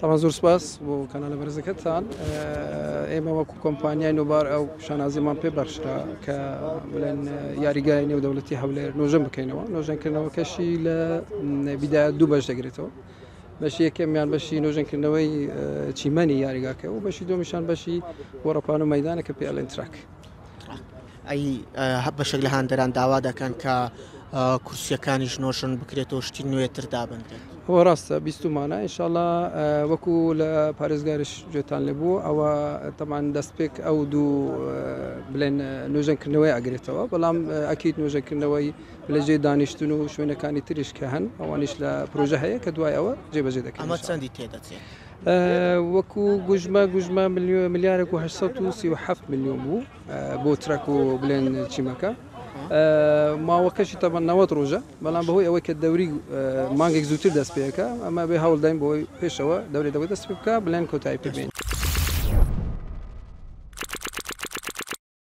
طبعا زور سپاس بۆ کەناڵە بەرزەکەتان ئێمە وەکو کۆمپانیای نوبار ئەو شانازیمان پێ بەخشرا کە بڵێن یاریگای نێودەوڵەتی هەولێر نۆژەم بکەینەوە نۆژەنکردنەوەکەشی لە بیدایە دوو بەش دەگرێتەوە بەشی یەکەمیان بەشی نۆژەنکردنەوەی چیمەنی یاریگاکە و بەشی دومیشان بەشی وەڕەپان و مەیدانە کە پێ ئەڵێن تراک ئەی بەشێک لە هاندەران داوا دەکەن کە کورسیەکانی ژنۆژن بکرێتەوە شتی نوێتر دابنرێت ئەوە ڕاستە بیستمانە ئینشاءڵڵا وەکو لە پارێزگاریش گوێتان لێبوو ئەوە تەمان دەستپێک ئەو دوو بڵێن نوێژەنکردنەوەی ئەگرێتەوە بەڵام ئەکید نوێژەنکردنەوەی لەجێ دانیشتن و شوێنەکانی تریش کە هەن ئەوانیش لە پرۆژە هەیە کە دوای ئەوە جێبەجێ دەکەن ئەمە چەندی تێدەچێت وەکو گوژمە ملیارێک و 837 میلیۆن بوو بۆ ترک و بڵێن چیمەکە ماوەکەشی تەبەن 90 ڕۆژە بەڵام بەهۆی ئەوەی کە دەوری مانگێک زووتر دەست پێەکە ئەمە بێ هەوڵ دایم بۆی پێشەوە دەورێت دەست پێ بکە بڵێن کۆتایی پێبێن